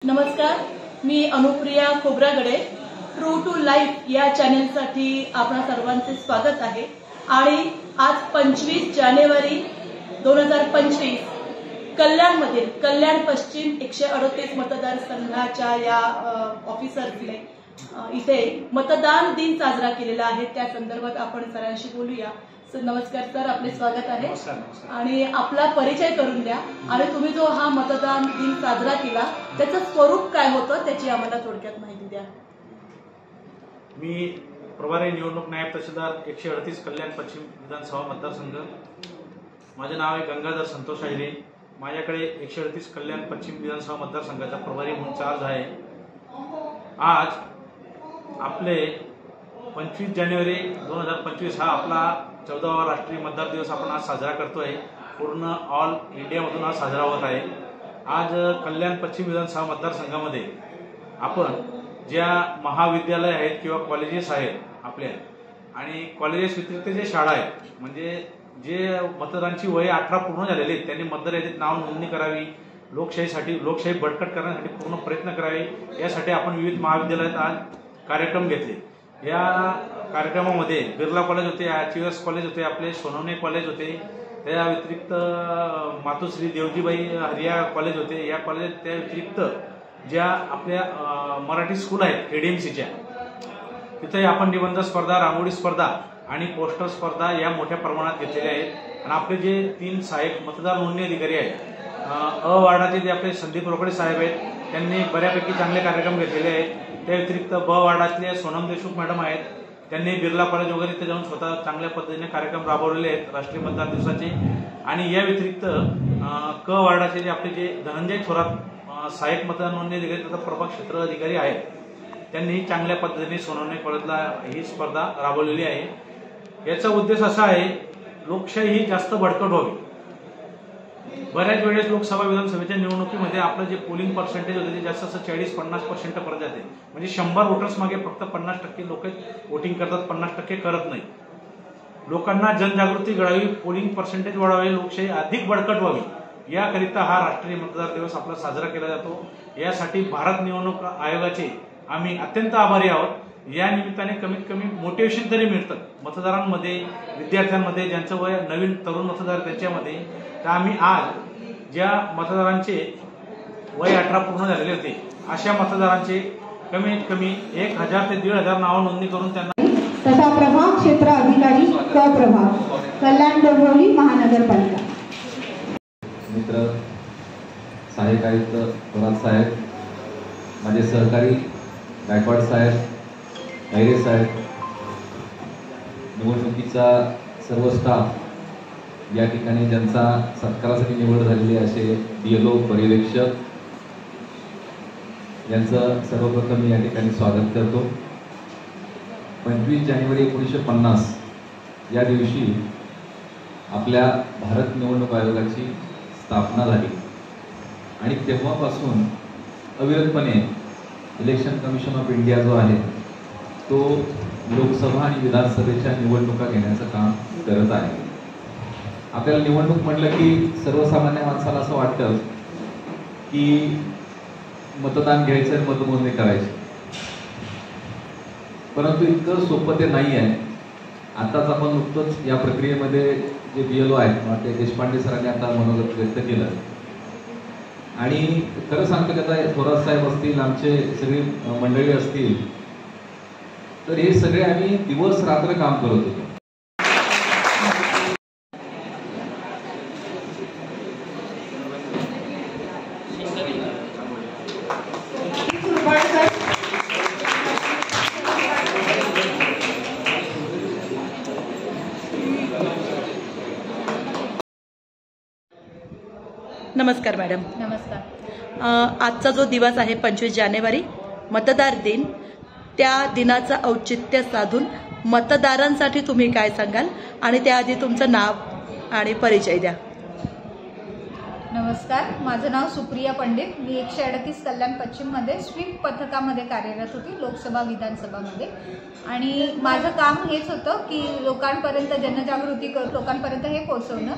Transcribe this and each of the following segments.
नमस्कार, मी Anupriya Khobragade. True to life या चॅनेलसाठी आपणा सर्वांचे स्वागत आहे. आणि आज 25 जानेवारी 2025 कल्याणमधील कल्याण पश्चिम 138 मतदारसंघाच्या या ऑफिसर्सने इथे मतदान दिन साजरा केलेला आहे. त्या संदर्भात आपण सरांशी बोलूया. सर नमस्कार सर, आपले स्वागत आहे. आणि आपला परिचय करून द्या आणि तुम्ही जो हा मतदान दिन साजरा केला त्याचं स्वरूप काय होतं त्याची आम्हाला थोडक्यात माहिती द्या. मी प्रभारी निवडणूक नायब तहसीलदार 138 कल्याण पश्चिम विधानसभा मतदारसंघ. माझे नाव आहे गंगाधर संतोष अहिरे. माझ्याकडे 138 कल्याण पश्चिम विधानसभा मतदारसंघाचा प्रभारी म्हणून चार्ज आहे. आज आपले 25 जानेवारी 2025 हा आपला 14वा राष्ट्रीय मतदार दिवस आपण आज साजरा करतोय. पूर्ण ऑल इंडियामधून आज साजरा होत आहे. आज कल्याण पश्चिम विधानसभा मतदारसंघामध्ये आपण ज्या महाविद्यालय आहेत किंवा कॉलेजेस आहेत आपल्या आणि कॉलेजेस व्यतिरिक्त जे शाळा आहेत म्हणजे जे मतदारांची वय 18 पूर्ण झालेले आहेत त्यांनी मतदार यादीत नाव नोंदणी करावी, लोकशाही बळकट करण्यासाठी पूर्ण प्रयत्न करावे यासाठी आपण विविध महाविद्यालयात आज कार्यक्रम घेतले. या कार्यक्रमामध्ये बिर्ला कॉलेज होते, HUS कॉलेज होते, आपले सोनवणे कॉलेज होते, त्या व्यतिरिक्त मातोश्री देवजीबाई हरिया कॉलेज होते. या कॉलेज त्या व्यतिरिक्त ज्या आपल्या मराठी स्कूल आहेत ADMCच्या तिथे आपण निबंध स्पर्धा, रांगोळी स्पर्धा आणि पोस्टर स्पर्धा या मोठ्या प्रमाणात घेतलेल्या आहेत. आणि आपले जे 3 सहाय्यक मतदार नोंदणी अधिकारी आहेत वार्डाचे जे आपले संदीप रोकडे साहेब आहेत त्यांनी बऱ्यापैकी चांगले कार्यक्रम घेतलेले आहेत. त्या व्यतिरिक्त वार्डातले सोनम देशमुख मॅडम आहेत, त्यांनी बिर्ला कॉलेज वगैरे इथे जाऊन स्वतः चांगल्या पद्धतीने कार्यक्रम राबवलेले आहेत राष्ट्रीय मतदार दिवसाचे. आणि या व्यतिरिक्त वार्डाचे जे आपले जे धनंजय थोरात सहाय्यक मतदार नोंदणी अधिकारी तथा प्रभाग क्षेत्र अधिकारी आहेत त्यांनी चांगल्या पद्धतीने सोनवणे कॉलेजला ही स्पर्धा राबवलेली आहे. याचा उद्देश असा आहे लोकशाही ही जास्त बळकट व्हावी. बऱ्याच वेळेस लोकसभा विधानसभेच्या निवडणुकीमध्ये आपलं जे पोलिंग पर्सेंटेज होते ते जास्त असं 40-50% पर्यंत जाते. म्हणजे 100 वोटर्स मागे फक्त 50% लोक वोटिंग करतात, 50% करत नाही. लोकांना जनजागृती घडावी, पोलिंग पर्सेंटेज वाढवावे, लोकशाही अधिक बळकट व्हावी याकरिता हा राष्ट्रीय मतदार दिवस आपला साजरा केला जातो. यासाठी भारत निवडणूक आयोगाचे आम्ही अत्यंत आभारी आहोत. या निमित्ताने कमीत कमी मोटिवेशन तरी मिळतं मतदारांमध्ये, विद्यार्थ्यांमध्ये, ज्यांचं वय नवीन तरुण मतदार त्यांच्यामध्ये. तर आम्ही आज ज्या मतदारांचे वय 18 पूर्ण झालेले होते अशा मतदारांचे कमीत कमी 1000 ते 1500 नाव नोंदणी करून त्यांना तथा प्रभाग क्षेत्र अधिकारी प्रभाग कल्याण डोंबिवली महानगरपालिका मित्र सहाय्यक आयुक्त थोरात साहेब, माझे सहकारी गायकवाड साहेब, अहिरे साहेब, निवडणुकीचा सर्व स्टाफ, या ठिकाणी ज्यांचा सत्कारासाठी निवड झालेली असे BLO पर्यवेक्षक यांचं सर्वप्रथम मी या ठिकाणी स्वागत करतो. 25 जानेवारी 1950 या दिवशी आपल्या भारत निवडणूक आयोगाची स्थापना झाली आणि तेव्हापासून अविरतपणे इलेक्शन कमिशन ऑफ इंडिया जो आहे तो लोकसभा आणि विधानसभेच्या निवडणुका घेण्याचं काम करत आहे. आपल्याला निवडणूक म्हटलं की सर्वसामान्य माणसाला असं वाटतं की मतदान घ्यायचं आणि मतमोजणी करायची, परंतु इतकं सोपं ते नाही आहे. आताच आपण नुकतंच या प्रक्रियेमध्ये जे BLO आहेत ते देशपांडे सरांनी आता मनोगत व्यक्त केलं. आणि खरं सांगतो की आता थोरात साहेब असतील, आमचे सगळी मंडळी असतील, तर हे सगळे आम्ही दिवस रात्र काम करत होतो. नमस्कार मॅडम. नमस्कार. आजचा जो दिवस आहे 25 जानेवारी मतदार दिन, त्या दिनाचं औचित्य साधून मतदारांसाठी तुम्ही काय सांगाल आणि त्याआधी तुमचं नाव आणि परिचय द्या. नमस्कार, माझं नाव सुप्रिया पंडित. मी 138 कल्याण पश्चिममध्ये स्वीप पथकामध्ये कार्यरत होती, लोकसभा विधानसभामध्ये. आणि माझं काम हेच होतं की लोकांपर्यंत जनजागृती करून लोकांपर्यंत हे पोहोचवणं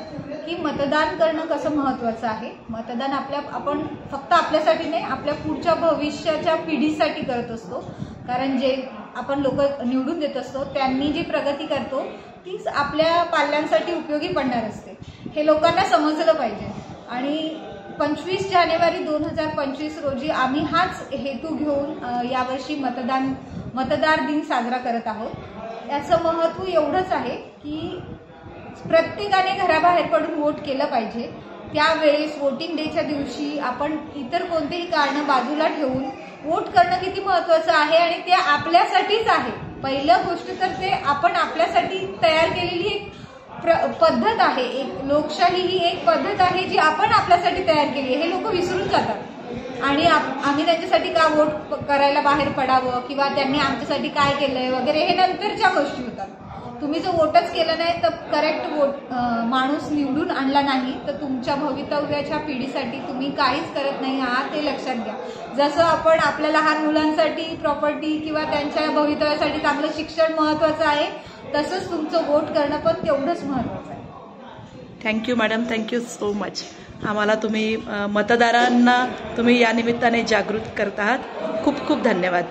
की मतदान करणं कसं महत्त्वाचं आहे. मतदान आपण फक्त आपल्यासाठी नाही, आपल्या पुढच्या भविष्याच्या पिढीसाठी करत असतो. कारण जे आपण लोक निवडून देत असतो त्यांनी जी प्रगती करतो तीच आपल्या पाल्यांसाठी उपयोगी पडणार असते. हे लोकांना समजलं पाहिजे. आणि 25 जानेवारी 2025 रोजी आम्ही हाच हेतू घेऊन यावर्षी मतदार दिन साजरा करत आहोत. याचं महत्त्व एवढंच आहे की प्रत्येकाने घराबाहेर पडून वोट केलं पाहिजे. त्यावेळेस वोटिंग डेच्या दिवशी आपण इतर कोणतेही कारण बाजूला ठेवून वोट करणं किती महत्त्वाचं आहे आणि ते आपल्यासाठीच आहे. पहिलं गोष्ट तर ते आपण आपल्यासाठी तयार केलेली एक पद्धत आहे. एक लोकशाही ही एक पद्धत आहे जी आपण आपल्यासाठी तयार केली आहे. हे लोक विसरून जातात आणि आम्ही त्यांच्यासाठी का वोट करायला बाहेर पडावं किंवा त्यांनी आमच्यासाठी काय केलंय वगैरे हे नंतरच्या गोष्टी होतात. तुम्ही जर वोटच केलं नाही तर करेक्ट वोट माणूस निवडून आणला नाही तर तुमच्या भवितव्याच्या पिढीसाठी तुम्ही काहीच करत नाही आहात हे लक्षात घ्या. जसं आपण आपल्या लहान मुलांसाठी प्रॉपर्टी किंवा त्यांच्या भवितव्यासाठी चांगलं शिक्षण महत्त्वाचं आहे तसंच तुमचं वोट करणं पण तेवढंच महत्त्वाचं आहे. Thank you madam, thank you so much. आम्हाला तुम्ही मतदारांना तुम्ही या निमित्ताने जागृत करत आहात. खूप खूप धन्यवाद.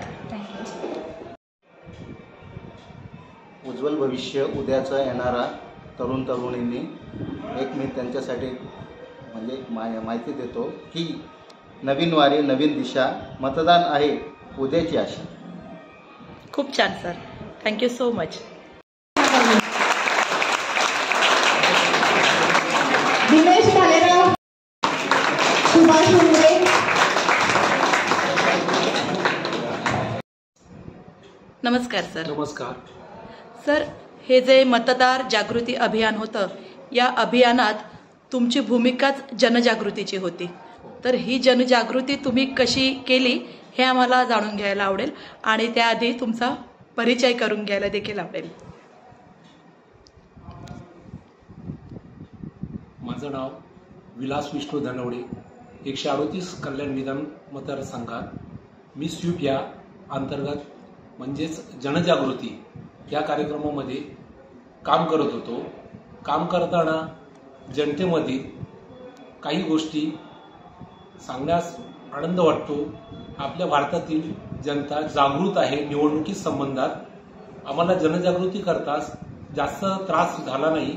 उज्ज्वल भविष्य उद्याचा येणारा तरुण तरुणींनी एक मी त्यांच्यासाठी म्हणजे माहिती देतो की नवीन वारी नवीन दिशा, मतदान आहे उद्याची आशा. खूप छान sir, thank you so much. Dinesh Bhalerao, Subhash Umare. नमस्कार सर. नमस्कार सर, हे जे मतदार जागृती अभियान होतं या अभियानात तुमची भूमिकाच जनजागृतीची होती. तर ही जनजागृती तुम्ही कशी केली हे आम्हाला जाणून घ्यायला आवडेल आणि त्याआधी तुमचा परिचय करून घ्यायला देखील आवडेल. माझं नाव विलास विष्णू धनवडे, 138 कल्याण विधान मतदारसंघात मी स्वीप या अंतर्गत म्हणजेच जनजागृती या कार्यक्रमामध्ये काम करत होतो. काम करताना जनतेमध्ये काही गोष्टी सांगण्यास आनंद वाटतो. आपल्या भारतातील जनता जागृत आहे निवडणुकी संबंधात. आम्हाला जनजागृती करताच जास्त त्रास झाला नाही,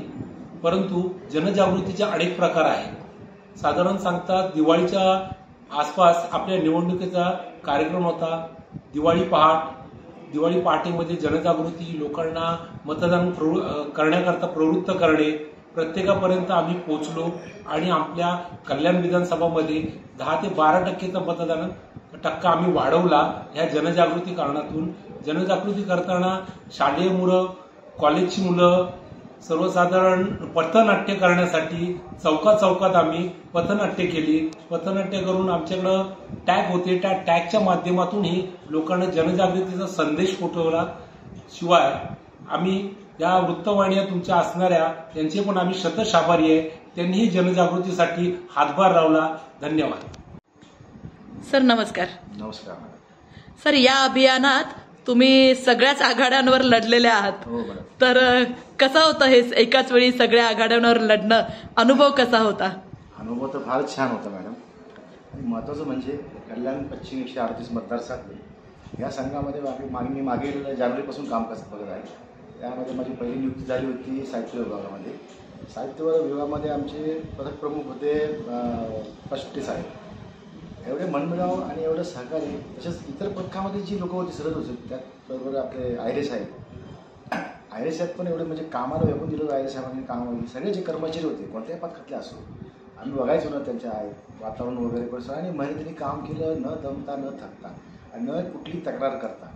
परंतु जनजागृतीचे अनेक प्रकार आहेत. साधारण सांगतात दिवाळीच्या आसपास आपल्या निवडणुकीचा कार्यक्रम होता. दिवाळी पहाटेमध्ये जनजागृती, लोकांना मतदान करण्याकरता प्रवृत्त करणे, प्रत्येकापर्यंत आम्ही पोहोचलो आणि आपल्या कल्याण विधानसभामध्ये 10 ते 12% मतदान टक्का आम्ही वाढवला ह्या जनजागृती कारणातून. जनजागृती करताना शालेय मुलं, कॉलेजची मुलं सर्वसाधारण पथनाट्य करण्यासाठी चौकात आम्ही पथनाट्य केली. पथनाट्य करून आमच्याकडं टॅग होते, त्या टॅगच्या माध्यमातूनही लोकांना जनजागृतीचा संदेश पोहोचवला. शिवाय आम्ही या वृत्तवाहिन्या तुमच्या असणाऱ्या त्यांचे पण आम्ही शतश आभारी आहे. त्यांनीही जनजागृतीसाठी हातभार लावला. धन्यवाद. सर नमस्कार. नमस्कार सर, या अभियानात तुम्ही सगळ्याच आघाड्यांवर लढलेले आहात. हो बरं. तर कसं होतं हे एकाच वेळी सगळ्या आघाड्यांवर लढणं, अनुभव कसा होता? अनुभव तर फारच छान होता मॅडम. आणि महत्त्वाचं म्हणजे कल्याण पश्चिम 138 मतदारसंघ या संघामध्ये मी मागील जानेवारीपासून काम बघत आहे. त्यामध्ये माझी पहिली नियुक्ती झाली होती साहित्य विभागामध्ये. साहित्य विभागामध्ये आमचे पथक प्रमुख होते पष्टे साहेब. एवढे मनमिळाव आणि एवढं सहकार्य, तसेच इतर पथकामध्ये जी लोक होती सरळ होते त्याचबरोबर आपले आयरे साहेब पण एवढे म्हणजे कामाला व्यापून दिलं. आयरे साहेबांनी कामावली सगळे जे कर्मचारी होते कोणत्याही पथकातले असो आम्ही बघायचो ना त्यांच्या वातावरण वगैरे कसं आणि मेहनतीने काम केलं, न दमता न थकता आणि न कुठली तक्रार करता.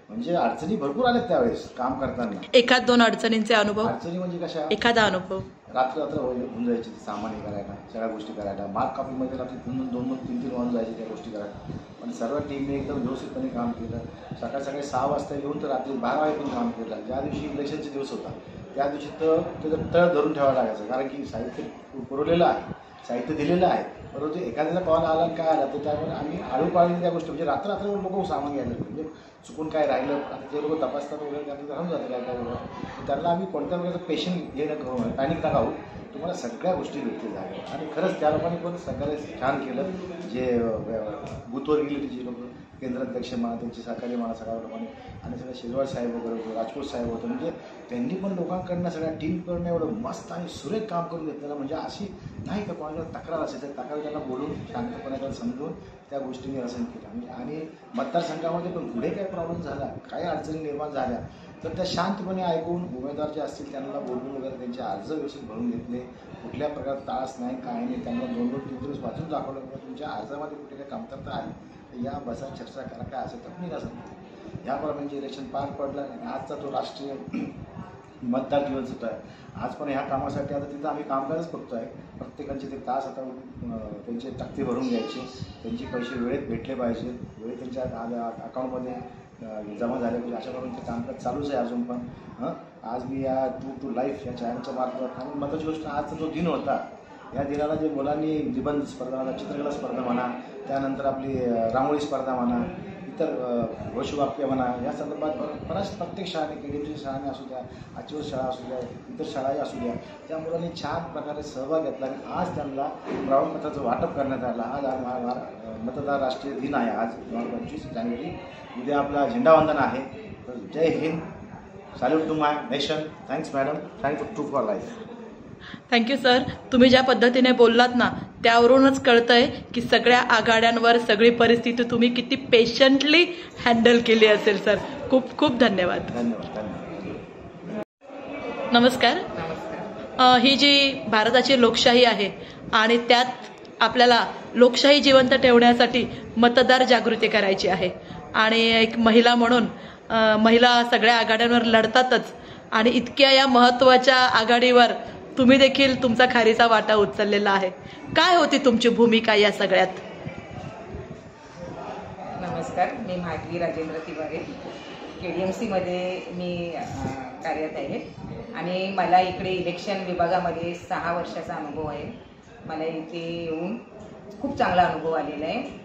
म्हणजे अडचणी भरपूर आल्यात त्यावेळेस काम करताना. एखाद दोन अडचणींचे अनुभव? अडचणी म्हणजे कशा, एखादा अनुभव रात्र होऊन जायची सामान करायला, सगळ्या गोष्टी करायला. मार्क कॉपीमध्ये रात्री 2-3 वाजून जायचे त्या गोष्टी करायला. पण सर्व टीमने एकदम व्यवस्थितपणे काम केलं. सकाळी 6 वाजता येऊन तर रात्री 12 वाजेपर्यंत काम केलं. ज्या दिवशी इलेक्शनचे दिवस होता त्या दिवशी तर त्याचं तळ धरून ठेवायला लागायचं, कारण की साहित्य पुरवलेलं आहे. साहित्य दिलेलं आहे, परंतु एखाद्याचा कॉल आला काय आला तर त्यामुळे आम्ही आळूपाळीने त्या गोष्टी म्हणजे रात्र लोक सामान घ्यायला म्हणजे चुकून काय राहिलं आता ते लोक तपासतात वगैरे त्यातलं राहून जातं काय काय वगैरे. त्यांना आम्ही कोणत्या प्रकारचं पेशंट हे न करू पॅनिक नका होऊ, तुम्हाला सगळ्या गोष्टी भेटतील जागा. आणि खरंच त्या लोकांनी पण सहकार्य छान केलं. जे बूथवर गेले जे लोक केंद्राध्यक्ष म्हणा, त्यांचे सहकारी म्हणा, सगळ्या लोकांनी आणि सगळे शेजवाड साहेब वगैरे होते, राजपूत साहेब होते, म्हणजे त्यांनी पण लोकांकडनं सगळ्या टीमकडनं एवढं मस्त आणि सुरेख काम करून घेतलेलं. म्हणजे अशी नाही का कोणाला तक्रार असेल तर तक्रार त्यांना बोलून शांतपणे त्याला समजून त्या गोष्टींनी रसन केलं. आणि मतदारसंघामध्ये पण पुढे काय प्रॉब्लेम झाला, काही अडचणी निर्माण झाल्या तर त्या शांतपणे ऐकून उमेदवार जे असतील त्यांना बोलून वगैरे त्यांचे अर्ज व्यवस्थित भरून घेतले. कुठल्या प्रकारात त्रास नाही, काय नाही, त्यांना 2-2 दिवस वाचून दाखवलं की तुमच्या अर्जामध्ये कुठे काही कमतरता आहे या बसा चर्चा करा, काय असेल तर निघा सांगतो. याप्रमाणे इलेक्शन पार पडलं आणि आजचा तो राष्ट्रीय मतदार दिवस होता आहे. आज पण ह्या कामासाठी आता तिथं आम्ही कामकाजच बघतो आहे. प्रत्येकाचे ते तास आता त्यांचे तक्ते भरून घ्यायचे, त्यांचे पैसे वेळेत भेटले पाहिजे, वेळेत त्यांच्या अकाउंटमध्ये जमा झाले पाहिजे, अशा प्रकारे ते कामकाज चालूच आहे अजून पण. आज मी या ट्रू टू लाईफ या चॅनलच्या मार्फत आणि महत्त्वाची गोष्ट आजचा जो दिन होता या दिनाला जे मुलांनी निबंध स्पर्धा म्हणा, चित्रकला स्पर्धा म्हणा, त्यानंतर आपली रांगोळी स्पर्धा म्हणा, इतर घोषवाक्य म्हणा, या संदर्भात बऱ्याच प्रत्येक शाळेने KDMC शाळाने असू द्या, आचीवर शाळा असू द्या, इतर शाळाही असू द्या, त्या मुलांनी छान प्रकारे सहभाग घेतला आणि आज त्यांना प्रमाणपत्राचं वाटप करण्यात आलं. आज मतदार राष्ट्रीय दिन आहे, आज 25 जानेवारी. उद्या आपला झेंडावंदन आहे. तर जय हिंद, salute to my nation. Thanks madam, thanks to for life. Thank you sir. तुम्ही ज्या पद्धतीने बोललात ना त्यावरूनच कळतंय की सगळ्या आघाड्यांवर सगळी परिस्थिती तुम्ही किती पेशंटली हँडल केली असेल सर. खूप खूप धन्यवाद. धन्यवाद. नमस्कार. ही जी भारताची लोकशाही आहे आणि त्यात आपल्याला लोकशाही जिवंत ठेवण्यासाठी मतदार जागृती करायची आहे आणि एक महिला म्हणून महिला सगळ्या आघाड्यांवर लढतातच आणि इतक्या या महत्त्वाच्या आघाडीवर तुम्ही देखील तुमचा खारीचा वाटा उचललेला आहे. काय होती तुमची भूमिका या सगळ्यात? नमस्कार, मी माधवी राजेंद्र तिवारे, KDMC मध्ये मी कार्यरत आहे आणि मला इकडे इलेक्शन विभागामध्ये 6 वर्षाचा अनुभव आहे. मला इथे येऊन खूप चांगला अनुभव आलेला आहे.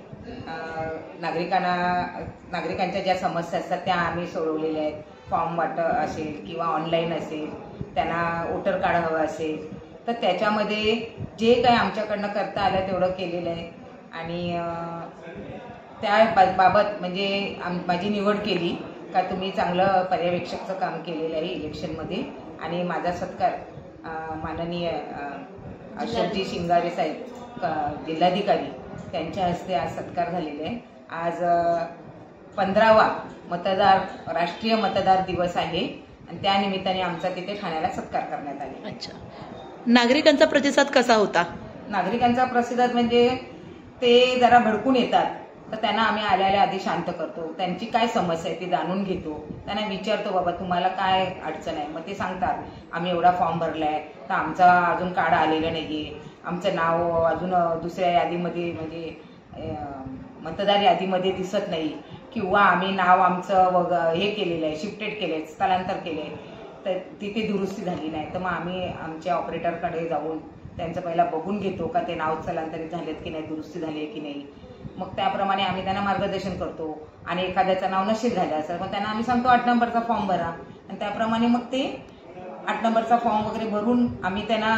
नागरिकांच्या ज्या समस्या असतात त्या आम्ही सोडवलेल्या आहेत. फॉर्म वाटप असेल किंवा ऑनलाईन असेल, त्यांना वोटर कार्ड हवं असेल तर त्याच्यामध्ये जे काही आमच्याकडनं करता आलं तेवढं केलेलं आहे. आणि त्या बाबत म्हणजे माझी निवड केली का तुम्ही चांगलं पर्यवेक्षकचं काम केलेलं आहे इलेक्शनमध्ये. आणि माझा सत्कार माननीय अशोकजी शिंगारे साहेब जिल्हाधिकारी त्यांच्या हस्ते आज सत्कार झालेले आहे. आज 15वा राष्ट्रीय मतदार दिवस आहे आणि त्या निमित्ताने आमचा तिथे ठाण्याला सत्कार करण्यात आला. अच्छा. नागरिकांचा प्रतिसाद कसा होता? नागरिकांचा प्रतिसाद म्हणजे ते जरा भडकून येतात तर त्यांना आम्ही आल्याला आधी शांत करतो. त्यांची काय समस्या आहे ती जाणून घेतो. त्यांना विचारतो बाबा तुम्हाला काय अडचण आहे. मग ते सांगतात आम्ही एवढा फॉर्म भरलाय तर आमचा अजून कार्ड आलेलं नाहीये, आमचं नाव अजून दुसऱ्या यादीमध्ये म्हणजे मतदार यादीमध्ये दिसत नाही किंवा आम्ही नाव आमचं हे केलेलं आहे, शिफ्टेड केलंय, स्थलांतर केलंय तर तिथे दुरुस्ती झाली नाही. तर मग आम्ही आमच्या ऑपरेटरकडे जाऊन त्यांचं पहिला बघून घेतो का ते नाव स्थलांतरित झालेत की नाही, दुरुस्ती झाली आहे की नाही. मग त्याप्रमाणे आम्ही त्यांना मार्गदर्शन करतो. आणि एखाद्याचं नाव नशीब झालं असेल मग त्यांना आम्ही सांगतो 8 नंबरचा फॉर्म भरा आणि त्याप्रमाणे मग ते 8 नंबरचा फॉर्म वगैरे भरून आम्ही त्यांना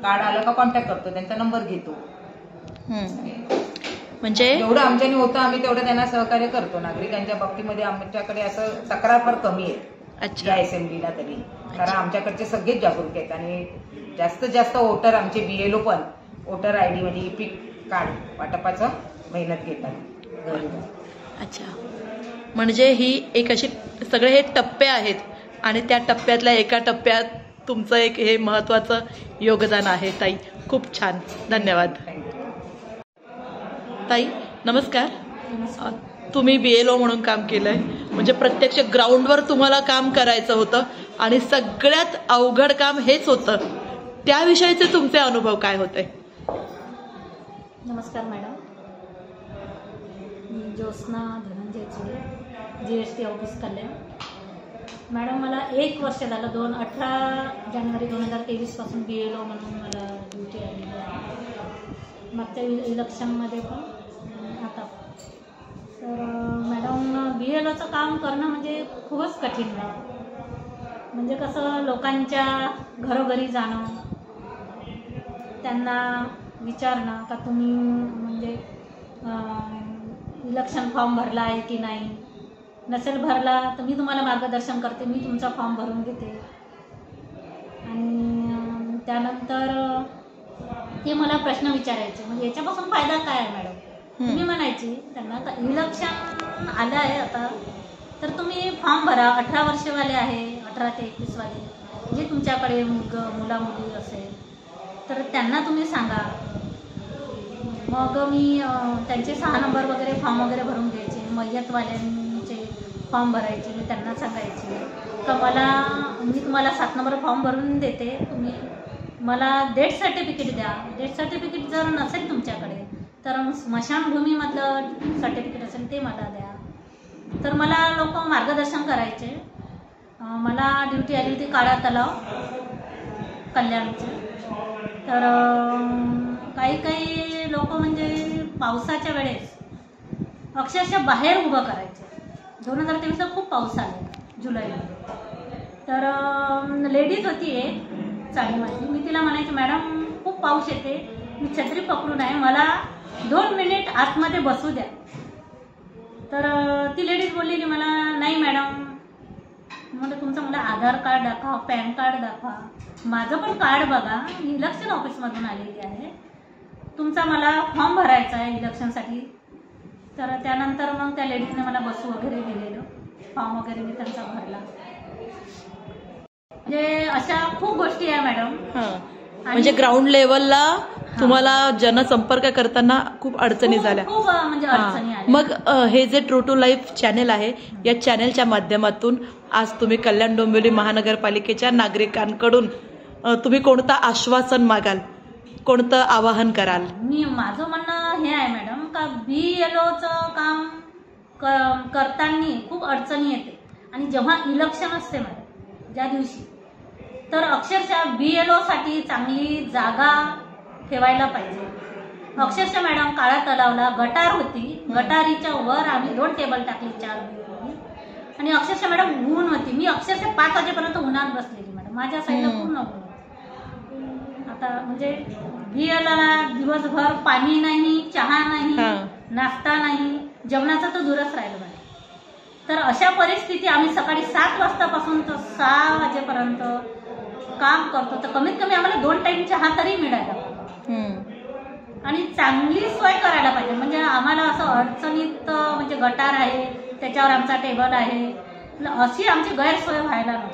कार्ड आलं का कॉन्टॅक्ट करतो, त्यांचा नंबर घेतो. म्हणजे एवढं आमच्याने होतं आम्ही तेवढं त्यांना सहकार्य करतो. नागरिकांच्या बाबतीमध्ये आमच्याकडे असं तक्रार फार कमी आहे. अच्छा. असेंब्लीला तरी, कारण आमच्याकडचे सगळेच जागरूक आहेत आणि जास्तीत जास्त वोटर आमचे BLO पण वोटर ID म्हणजे EPIC कार्ड वाटपाचं मेहनत घेतात. अच्छा. म्हणजे ही एक अशी सगळे हे टप्पे आहेत आणि त्या टप्प्यातल्या एका टप्प्यात तुमचं एक हे महत्वाचं योगदान आहे. ताई खूप छान, धन्यवाद. ताई नमस्कार. तुम्ही BLO म्हणून काम केलंय म्हणजे प्रत्यक्ष ग्राउंडवर तुम्हाला काम करायचं होतं आणि सगळ्यात अवघड काम हेच होतं. त्याविषयीचे तुमचे अनुभव काय होते? नमस्कार मॅडम, मी ज्योत्स्ना धनंजय चुडे, GST ऑफिस कल्याण. मॅडम मला 1 वर्ष झालं 18 जानेवारी 2023 पासून BLO म्हणून मला ड्युटी आलेली आहे. मागच्या इलेक्शनमध्ये पण आता. तर मॅडम BLOचं काम करणं म्हणजे खूपच कठीण आहे. म्हणजे कसं लोकांच्या घरोघरी जाणं, त्यांना विचारणं का तुम्ही म्हणजे इलेक्शन फॉर्म भरला आहे की नाही, नसेल भरला तर मी तुम्हाला मार्गदर्शन करते, मी तुमचा फॉर्म भरून घेते. आणि त्यानंतर ते मला प्रश्न विचारायचे. म्हणजे याच्यापासून फायदा काय आहे मॅडम? मी म्हणायची त्यांना का इलेक्शन आलं आहे आता, तर तुम्ही फॉर्म भरा. 18 वर्षवाले आहे, 18 ते 21 वाले जे तुमच्याकडे मुला मुली असेल तर त्यांना तुम्ही सांगा. मग मी त्यांचे 6 नंबर वगैरे फॉर्म वगैरे भरून घ्यायचे. मय्यतवाल्यांचे फॉर्म भरायचे. मी त्यांना सांगायचे का मी तुम्हाला 7 नंबर फॉर्म भरून देते, तुम्ही मला डेथ सर्टिफिकेट द्या. डेथ सर्टिफिकेट जर नसेल तुमच्याकडे तर स्मशानभूमीमधलं सर्टिफिकेट असेल ते मला द्या. तर मला लोक मार्गदर्शन करायचे. मला ड्युटी आली होती काळा तलाव कल्याणचे. तर काही लोक म्हणजे पावसाच्या वेळेस अक्षरशः बाहेर उभं करायचे. 2023ला खूप पाऊस आला जुलैमध्ये. तर लेडीज होती एक चाळीमध्ये. मी तिला म्हणायची मॅडम खूप पाऊस येते, मी छत्री पकडून आहे, मला 2 मिनिट आतमध्ये बसू द्या. तर ती लेडीज बोललेली मला नाही मॅडम, म्हणजे तुमचं मला आधार कार्ड दाखवा, पॅन कार्ड दाखवा, माझं पण कार्ड बघा, मी इलेक्शन ऑफिसमधून आलेली आहे, तुमचा मला फॉर्म भरायचा आहे इलेक्शनसाठी. तर त्यानंतर मग त्या लेडीजने मला बसू वगैरे दिलेलं, फॉर्म वगैरे मी त्यांचा भरला. म्हणजे अशा खूप गोष्टी आहे मॅडम. म्हणजे ग्राउंड लेवलला तुम्हाला जनसंपर्क करताना खूप अडचणी झाल्या. खूप म्हणजे अडचणी आल्या. मग हे जे ट्रू टू लाईफ चॅनेल आहे, या चॅनेलच्या माध्यमातून आज तुम्ही कल्याण डोंबिवली महानगरपालिकेच्या नागरिकांकडून तुम्ही कोणतं आश्वासन मागाल, कोणतं आवाहन कराल? माझं म्हणणं हे आहे मॅडम का BLOचं काम करताना खूप अडचणी येते. आणि जेव्हा इलेक्शन असते मॅडम ज्या दिवशी, तर अक्षरशः BLO साठी चांगली जागा ठेवायला पाहिजे. अक्षरशः मॅडम काळा तलावला गटार होती, गटारीच्या वर आम्ही 2 टेबल टाकले 4 BLO. आणि अक्षरशः मॅडम ऊन होती, मी अक्षरशः 5 वाजेपर्यंत उन्हात बसलेली मॅडम. माझ्या साईडला पूर्ण ऊन होतं. आता म्हणजे BLOला दिवसभर पाणी नाही, चहा नाही, नाश्ता नाही, जेवणाचं तर दूरच राहिलं मॅडम. तर अशा परिस्थिती आम्ही सकाळी 7 वाजतापासून तर 6 वाजेपर्यंत काम करतो. तर कमीत कमी आम्हाला 2 टाइम चहा तरी मिळायला आणि चांगली सोय करायला पाहिजे. म्हणजे आम्हाला असं अडचणीत म्हणजे गटार आहे, त्याच्यावर आमचा टेबल आहे, अशी आमची गैरसोय व्हायला नको.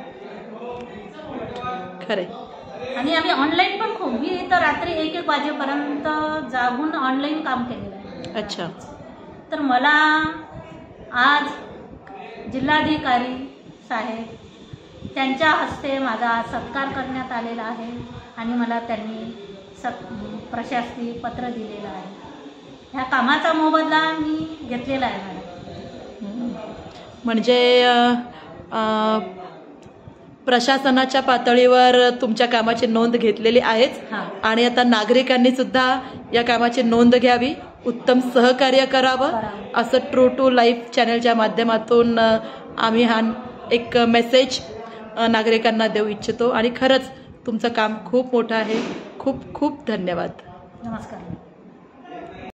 खरे. आणि आम्ही ऑनलाईन पण खूप, मी तर रात्री 1-1 वाजेपर्यंत जागून ऑनलाईन काम केलेलं आहे. अच्छा. तर मला आज जिल्हाधिकारी साहेब त्यांच्या हस्ते माझा सत्कार करण्यात आलेला आहे आणि मला त्यांनी प्रशस्ती पत्र दिलेलं आहे. ह्या कामाचा मोबदला मी घेतलेला आहे मॅडम. म्हणजे प्रशासनाच्या पातळीवर तुमच्या कामाची नोंद घेतलेली आहेच आणि आता नागरिकांनी सुद्धा या कामाची नोंद घ्यावी, उत्तम सहकार्य करावं, असं ट्रू टू लाईफ चॅनलच्या माध्यमातून आम्ही हा एक मेसेज नागरिकांना देऊ इच्छितो. आणि खरंच तुमचं काम खूप मोठं आहे. खूप खूप धन्यवाद. नमस्कार.